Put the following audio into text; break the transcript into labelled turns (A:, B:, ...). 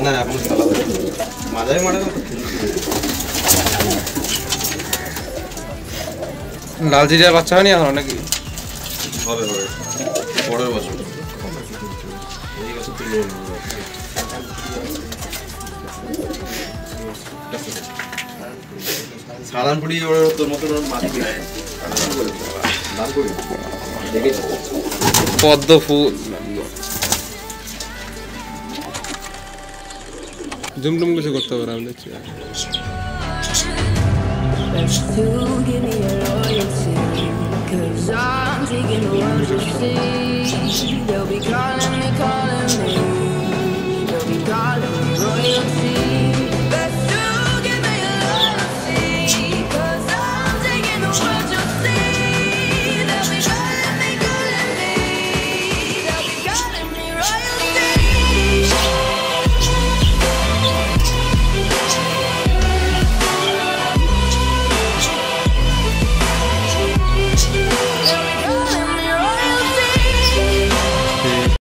A: না এখন খেলা মাঝারি মাঠে
B: লাল জিরার বাচ্চা হয়নি এখন নাকি?
A: হবে হবে পরের বছর এই বছর তুলে সাধারণপুরি ওর তোর মতো মাছ
B: পদ্ম ফুল জুমটুম কিছু করতে পারে আমি দেখছি
C: Cause I'm taking the world to see. They'll be calling me, calling me.